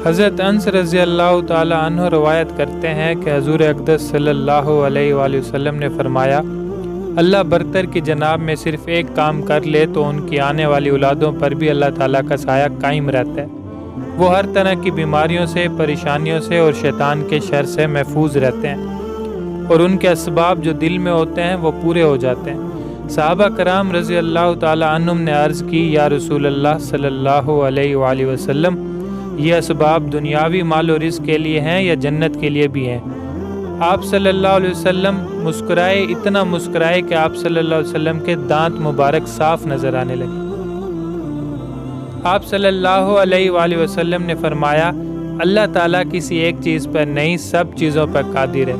حضرت انس رضی اللہ تعالی عنہ روایت کرتے ہیں کہ حضور اقدس صلی اللہ علیہ وآلہ وسلم نے فرمایا، اللہ برتر کی جناب میں صرف ایک کام کر لے تو ان کی آنے والی اولادوں پر بھی اللہ تعالیٰ کا سایہ قائم رہتا ہے۔ وہ ہر طرح کی بیماریوں سے، پریشانیوں سے اور شیطان کے شر سے محفوظ رہتے ہیں، اور ان کے اسباب جو دل میں ہوتے ہیں وہ پورے ہو جاتے ہیں۔ صحابہ کرام رضی اللہ تعالی عنہم نے عرض کی، یا رسول اللہ صلی اللہ علیہ وآلہ وسلم، یہ اسباب دنیاوی مال و رزق کے لیے ہیں یا جنت کے لیے بھی ہیں؟ آپ صلی اللہ علیہ وسلم مسکرائے، اتنا مسکرائے کہ آپ صلی اللہ علیہ وسلم کے دانت مبارک صاف نظر آنے لگے۔ آپ صلی اللہ علیہ وآلہ وسلم نے فرمایا، اللہ تعالیٰ کسی ایک چیز پر نہیں، سب چیزوں پر قادر ہے،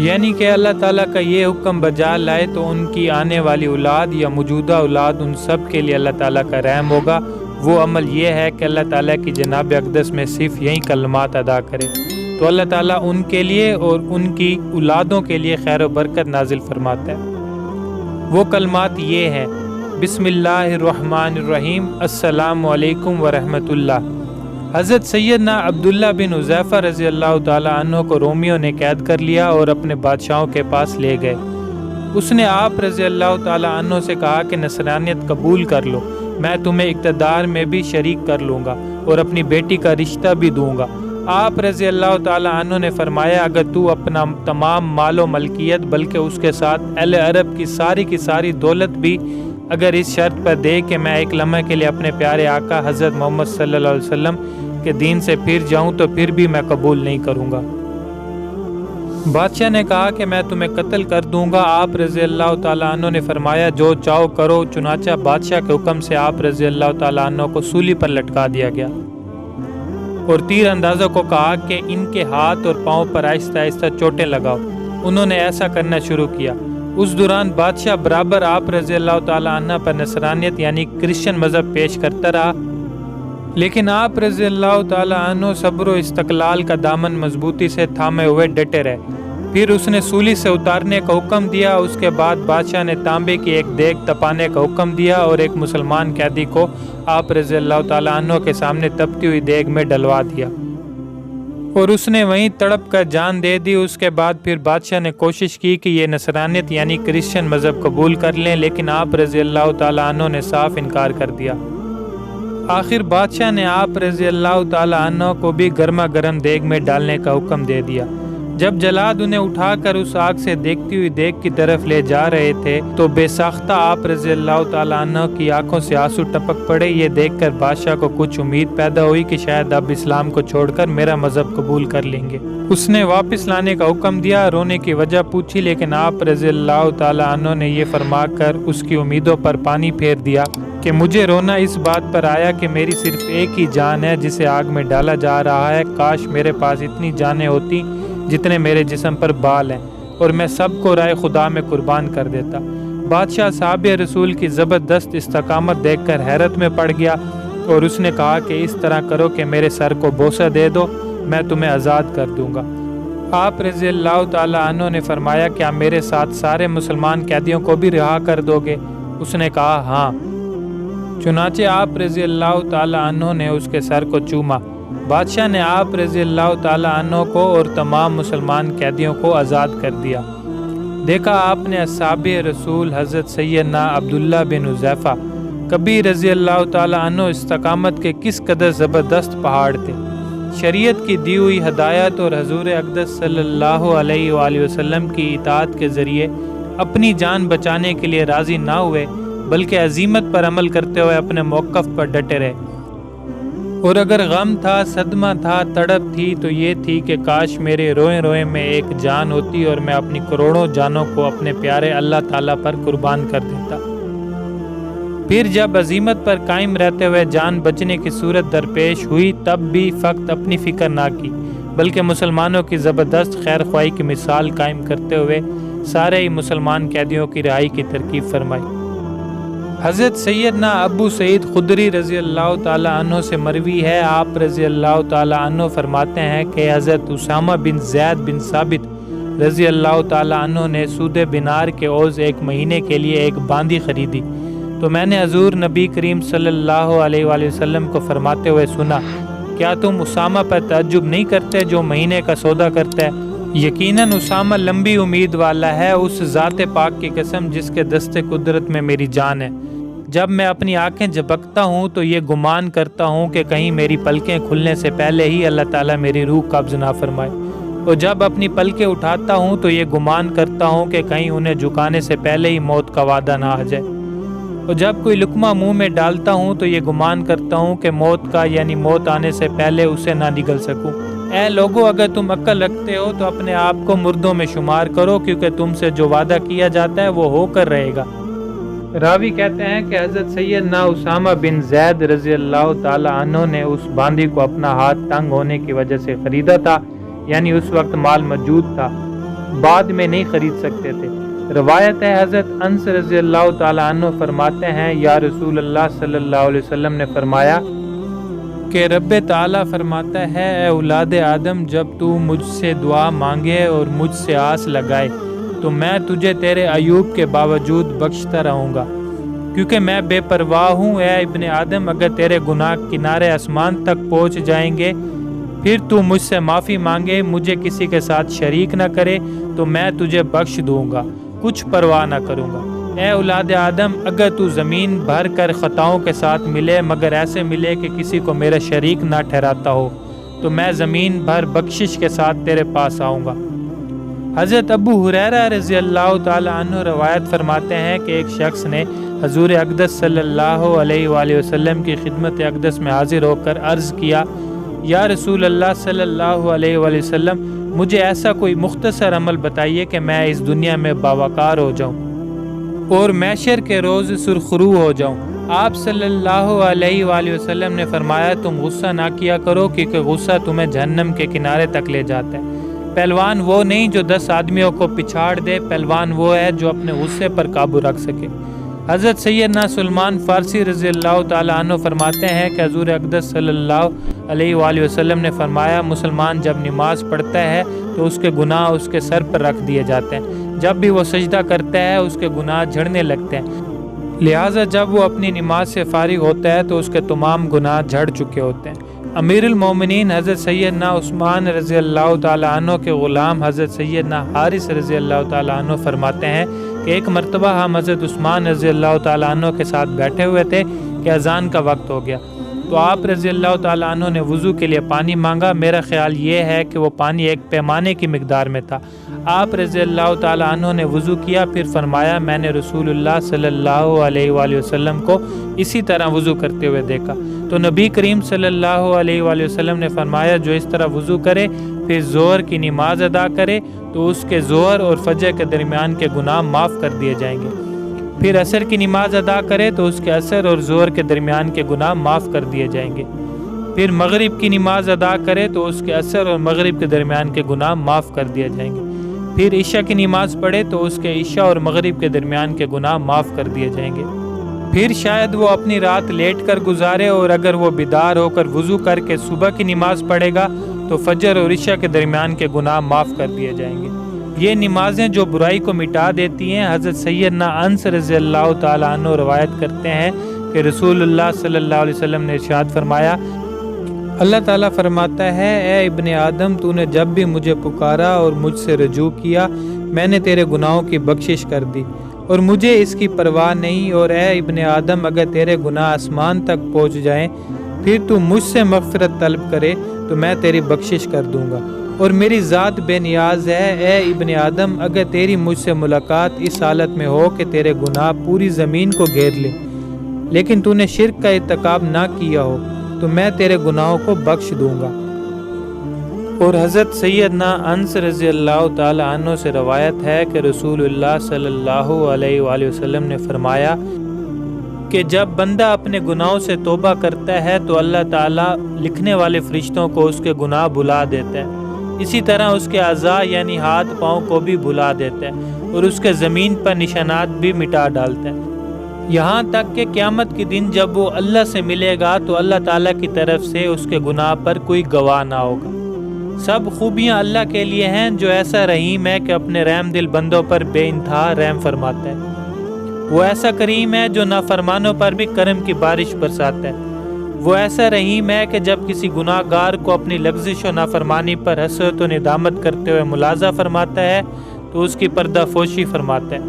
یعنی کہ اللہ تعالیٰ کا یہ حکم بجا لائے تو ان کی آنے والی اولاد یا موجودہ اولاد ان سب کے لیے اللہ تعالیٰ کا رحم ہوگا۔ وہ عمل یہ ہے کہ اللہ تعالیٰ کی جناب اقدس میں صرف یہی کلمات ادا کرے تو اللہ تعالیٰ ان کے لیے اور ان کی اولادوں کے لیے خیر و برکت نازل فرماتا ہے۔ وہ کلمات یہ ہیں: بسم اللہ الرحمن الرحیم، السلام علیکم ورحمۃ اللہ۔ حضرت سیدنا عبداللہ بن حذیفہ رضی اللہ تعالیٰ عنہ کو رومیوں نے قید کر لیا اور اپنے بادشاہوں کے پاس لے گئے۔ اس نے آپ رضی اللہ تعالیٰ عنہ سے کہا کہ نصرانیت قبول کر لو، میں تمہیں اقتدار میں بھی شریک کر لوں گا اور اپنی بیٹی کا رشتہ بھی دوں گا۔ آپ رضی اللہ تعالیٰ عنہ نے فرمایا، اگر تو اپنا تمام مال و ملکیت بلکہ اس کے ساتھ اہل عرب کی ساری دولت بھی اگر اس شرط پر دے کہ میں ایک لمحے کے لیے اپنے پیارے آقا حضرت محمد صلی اللہ علیہ وسلم کے دین سے پھر جاؤں تو پھر بھی میں قبول نہیں کروں گا۔ بادشاہ نے کہا کہ میں تمہیں قتل کر دوں گا۔ آپ رضی اللہ تعالیٰ عنہ نے فرمایا، جو چاہو کرو۔ چنانچہ بادشاہ کے حکم سے آپ رضی اللہ تعالیٰ عنہ کو سولی پر لٹکا دیا گیا اور تیر اندازوں کو کہا کہ ان کے ہاتھ اور پاؤں پر آہستہ آہستہ چوٹیں لگاؤ۔ انہوں نے ایسا کرنا شروع کیا۔ اس دوران بادشاہ برابر آپ رضی اللہ تعالیٰ عنہ پر نصرانیت یعنی کرسچن مذہب پیش کرتا رہا، لیکن آپ رضی اللہ تعالیٰ عنہ صبر و استقلال کا دامن مضبوطی سے تھامے ہوئے ڈٹے رہے۔ پھر اس نے سولی سے اتارنے کا حکم دیا۔ اس کے بعد بادشاہ نے تانبے کی ایک دیگ تپانے کا حکم دیا اور ایک مسلمان قیدی کو آپ رضی اللہ تعالیٰ عنہ کے سامنے تپتی ہوئی دیگ میں ڈلوا دیا اور اس نے وہیں تڑپ کر جان دے دی۔ اس کے بعد پھر بادشاہ نے کوشش کی کہ یہ نصرانیت یعنی کرسچن مذہب قبول کر لیں، لیکن آپ رضی اللہ تعالیٰ عنہ نے صاف انکار کر دیا۔ آخر بادشاہ نے آپ رضی اللہ تعالیٰ عنہ کو بھی گرما گرم دیگ میں ڈالنے کا حکم دے دیا۔ جب جلاد انہیں اٹھا کر اس آگ سے دیکھتی ہوئی دیگ کی طرف لے جا رہے تھے تو بے ساختہ آپ رضی اللہ تعالیٰ عنہ کی آنکھوں سے آنسو ٹپک پڑے۔ یہ دیکھ کر بادشاہ کو کچھ امید پیدا ہوئی کہ شاید اب اسلام کو چھوڑ کر میرا مذہب قبول کر لیں گے۔ اس نے واپس لانے کا حکم دیا، رونے کی وجہ پوچھی، لیکن آپ رضی اللہ تعالیٰ عنہ نے یہ فرما کر اس کی امیدوں پر پانی پھیر دیا کہ مجھے رونا اس بات پر آیا کہ میری صرف ایک ہی جان ہے جسے آگ میں ڈالا جا رہا ہے۔ کاش میرے پاس اتنی جانیں ہوتی جتنے میرے جسم پر بال ہیں اور میں سب کو رائے خدا میں قربان کر دیتا۔ بادشاہ صحابہ رسول کی زبردست استقامت دیکھ کر حیرت میں پڑ گیا اور اس نے کہا کہ اس طرح کرو کہ میرے سر کو بوسہ دے دو، میں تمہیں آزاد کر دوں گا۔ آپ رضی اللہ تعالیٰ عنہ نے فرمایا، کیا میرے ساتھ سارے مسلمان قیدیوں کو بھی رہا کر دو گے؟ اس نے کہا ہاں۔ چنانچہ آپ رضی اللہ تعالیٰ عنہ نے اس کے سر کو چوما۔ بادشاہ نے آپ رضی اللہ تعالیٰ عنہ کو اور تمام مسلمان قیدیوں کو آزاد کر دیا۔ دیکھا آپ نے اصحاب رسول حضرت سیدنا عبداللہ بن حذیفہ کبھی رضی اللہ تعالیٰ عنہ استقامت کے کس قدر زبردست پہاڑ تھے۔ شریعت کی دی ہوئی ہدایت اور حضور اقدس صلی اللہ علیہ وآلہ وسلم کی اطاعت کے ذریعے اپنی جان بچانے کے لیے راضی نہ ہوئے بلکہ عزیمت پر عمل کرتے ہوئے اپنے موقف پر ڈٹے رہے۔ اور اگر غم تھا، صدمہ تھا، تڑپ تھی تو یہ تھی کہ کاش میرے روئے روئے میں ایک جان ہوتی اور میں اپنی کروڑوں جانوں کو اپنے پیارے اللہ تعالیٰ پر قربان کر دیتا۔ پھر جب عزیمت پر قائم رہتے ہوئے جان بچنے کی صورت درپیش ہوئی تب بھی فقط اپنی فکر نہ کی بلکہ مسلمانوں کی زبردست خیر خواہی کی مثال قائم کرتے ہوئے سارے ہی مسلمان قیدیوں کی رہائی کی ترکیب فرمائی۔ حضرت سیدنا ابو سعید خدری رضی اللہ تعالیٰ عنہ سے مروی ہے، آپ رضی اللہ تعالیٰ عنہ فرماتے ہیں کہ حضرت اسامہ بن زید بن ثابت رضی اللہ تعالیٰ عنہ نے سود بنار کے عوض ایک مہینے کے لیے ایک باندی خریدی تو میں نے حضور نبی کریم صلی اللہ علیہ وآلہ وسلم کو فرماتے ہوئے سنا کیا تم اسامہ پر تعجب نہیں کرتے جو مہینے کا سودا کرتا ہے؟ یقیناً اسامہ لمبی امید والا ہے، اس ذات پاک کی قسم جس کے دست قدرت میں میری جان ہے۔ جب میں اپنی آنکھیں جھپکتا ہوں تو یہ گمان کرتا ہوں کہ کہیں میری پلکیں کھلنے سے پہلے ہی اللہ تعالیٰ میری روح قبض نہ فرمائے، اور جب اپنی پلکیں اٹھاتا ہوں تو یہ گمان کرتا ہوں کہ کہیں انہیں جھکانے سے پہلے ہی موت کا وعدہ نہ آ جائے، اور جب کوئی لقمہ منہ میں ڈالتا ہوں تو یہ گمان کرتا ہوں کہ موت کا یعنی موت آنے سے پہلے اسے نہ نگل سکوں۔ اے لوگو، اگر تم عقل رکھتے ہو تو اپنے آپ کو مردوں میں شمار کرو، کیونکہ تم سے جو وعدہ کیا جاتا ہے وہ ہو کر رہے گا۔ راوی کہتے ہیں کہ حضرت سیدنا اسامہ بن زید رضی اللہ تعالی عنہ نے اس باندی کو اپنا ہاتھ تنگ ہونے کی وجہ سے خریدا تھا، یعنی اس وقت مال موجود تھا، بعد میں نہیں خرید سکتے تھے۔ روایت ہے حضرت انس رضی اللہ تعالی عنہ فرماتے ہیں، یا رسول اللہ صلی اللہ علیہ وسلم نے فرمایا کہ رب تعالیٰ فرماتا ہے، اے اولاد آدم، جب تو مجھ سے دعا مانگے اور مجھ سے آس لگائے تو میں تجھے تیرے عیوب کے باوجود بخشتا رہوں گا، کیونکہ میں بے پرواہ ہوں۔ اے ابن آدم، اگر تیرے گناہ کنارے آسمان تک پہنچ جائیں گے، پھر تو مجھ سے معافی مانگے، مجھے کسی کے ساتھ شریک نہ کرے، تو میں تجھے بخش دوں گا، کچھ پرواہ نہ کروں گا۔ اے اولاد آدم، اگر تو زمین بھر کر خطاؤں کے ساتھ ملے مگر ایسے ملے کہ کسی کو میرا شریک نہ ٹھہراتا ہو، تو میں زمین بھر بخشش کے ساتھ تیرے پاس آؤں گا۔ حضرت ابو ہریرہ رضی اللہ تعالی عنہ روایت فرماتے ہیں کہ ایک شخص نے حضور اقدس صلی اللہ علیہ وآلہ وسلم کی خدمت اقدس میں حاضر ہو کر عرض کیا، یا رسول اللہ صلی اللہ علیہ وآلہ وسلم، مجھے ایسا کوئی مختصر عمل بتائیے کہ میں اس دنیا میں باوقار ہو جاؤں اور محشر کے روز سرخرو ہو جاؤں۔ آپ صلی اللہ علیہ وآلہ وسلم نے فرمایا، تم غصہ نہ کیا کرو، کیونکہ غصہ تمہیں جہنم کے کنارے تک لے جاتا ہے۔ پہلوان وہ نہیں جو 10 آدمیوں کو پچھاڑ دے، پہلوان وہ ہے جو اپنے غصے پر قابو رکھ سکے۔ حضرت سیدنا سلمان فارسی رضی اللہ تعالیٰ عنہ فرماتے ہیں کہ حضور اقدس صلی اللہ علیہ وآلہ وسلم نے فرمایا، مسلمان جب نماز پڑھتا ہے تو اس کے گناہ اس کے سر پر رکھ دیے جاتے ہیں، جب بھی وہ سجدہ کرتا ہے اس کے گناہ جھڑنے لگتے ہیں، لہٰذا جب وہ اپنی نماز سے فارغ ہوتا ہے تو اس کے تمام گناہ جھڑ چکے ہوتے ہیں۔ امیر المومنین حضرت سیدنا عثمان رضی اللہ تعالیٰ عنہ کے غلام حضرت سیدنا حارث رضی اللہ تعالیٰ عنہ فرماتے ہیں کہ ایک مرتبہ ہم حضرت عثمان رضی اللہ تعالیٰ عنہ کے ساتھ بیٹھے ہوئے تھے کہ اذان کا وقت ہو گیا، تو آپ رضی اللہ تعالیٰ عنہ نے وضو کے لیے پانی مانگا۔ میرا خیال یہ ہے کہ وہ پانی ایک پیمانے کی مقدار میں تھا۔ آپ رضی اللہ تعالیٰ عنہ نے وضو کیا، پھر فرمایا، میں نے رسول اللہ صلی اللہ علیہ وآلہ وسلم کو اسی طرح وضو کرتے ہوئے دیکھا، تو نبی کریم صلی اللہ علیہ وآلہ وسلم نے فرمایا، جو اس طرح وضو کرے پھر ظہر کی نماز ادا کرے تو اس کے ظہر اور فجر کے درمیان کے گناہ معاف کر دیے جائیں گے، پھر عصر کی نماز ادا کرے تو اس کے عصر اور ظہر کے درمیان کے گناہ معاف کر دیے جائیں گے، پھر مغرب کی نماز ادا کرے تو اس کے عصر اور مغرب کے درمیان کے گناہ معاف کر دیے جائیں گے، پھر عشاء کی نماز پڑھے تو اس کے عشاء اور مغرب کے درمیان کے گناہ معاف کر دیے جائیں گے، پھر شاید وہ اپنی رات لیٹ کر گزارے اور اگر وہ بیدار ہو کر وضو کر کے صبح کی نماز پڑھے گا تو فجر اور عشاء کے درمیان کے گناہ معاف کر دیے جائیں گے۔ یہ نمازیں جو برائی کو مٹا دیتی ہیں۔ حضرت سیدنا انس رضی اللہ تعالیٰ عنہ روایت کرتے ہیں کہ رسول اللہ صلی اللہ علیہ وسلم نے ارشاد فرمایا، اللہ تعالیٰ فرماتا ہے، اے ابن آدم، تو نے جب بھی مجھے پکارا اور مجھ سے رجوع کیا، میں نے تیرے گناہوں کی بخشش کر دی اور مجھے اس کی پرواہ نہیں، اور اے ابن آدم، اگر تیرے گناہ آسمان تک پہنچ جائیں پھر تو مجھ سے مغفرت طلب کرے تو میں تیری بخشش کر دوں گا، اور میری ذات بے نیاز ہے۔ اے ابن آدم، اگر تیری مجھ سے ملاقات اس حالت میں ہو کہ تیرے گناہ پوری زمین کو گھیر لیں لیکن تو نے شرک کا ارتکاب نہ کیا ہو تو میں تیرے گناہوں کو بخش دوں گا۔ اور حضرت سیدنا انس رضی اللہ تعالی عنہ سے روایت ہے کہ رسول اللہ صلی اللہ علیہ وآلہ وسلم نے فرمایا کہ جب بندہ اپنے گناہوں سے توبہ کرتا ہے تو اللہ تعالیٰ لکھنے والے فرشتوں کو اس کے گناہ بھلا دیتا ہے، اسی طرح اس کے اعضاء یعنی ہاتھ پاؤں کو بھی بھلا دیتا ہے اور اس کے زمین پر نشانات بھی مٹا ڈالتا ہے، یہاں تک کہ قیامت کے دن جب وہ اللہ سے ملے گا تو اللہ تعالیٰ کی طرف سے اس کے گناہ پر کوئی گواہ نہ ہوگا۔ سب خوبیاں اللہ کے لیے ہیں جو ایسا رحیم ہے کہ اپنے رحم دل بندوں پر بے انتہا رحم فرماتا ہے۔ وہ ایسا کریم ہے جو نافرمانوں پر بھی کرم کی بارش برساتا ہے۔ وہ ایسا رحیم ہے کہ جب کسی گناہ گار کو اپنی لغزش و نافرمانی پر حسرت و ندامت کرتے ہوئے ملاحظہ فرماتا ہے تو اس کی پردہ فوشی فرماتا ہے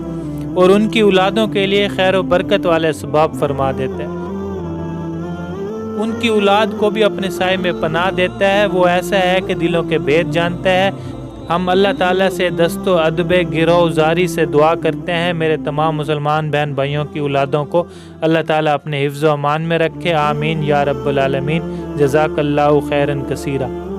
اور ان کی اولادوں کے لیے خیر و برکت والے اسباب فرما دیتا ہے۔ ان کی اولاد کو بھی اپنے سائے میں پناہ دیتا ہے۔ وہ ایسا ہے کہ دلوں کے بھید جانتا ہے۔ ہم اللہ تعالیٰ سے دست و ادب گروہ زاری سے دعا کرتے ہیں میرے تمام مسلمان بہن بھائیوں کی اولادوں کو اللہ تعالیٰ اپنے حفظ و امان میں رکھے، آمین یا رب العالمین۔ جزاک اللہ خیرا کثیرا۔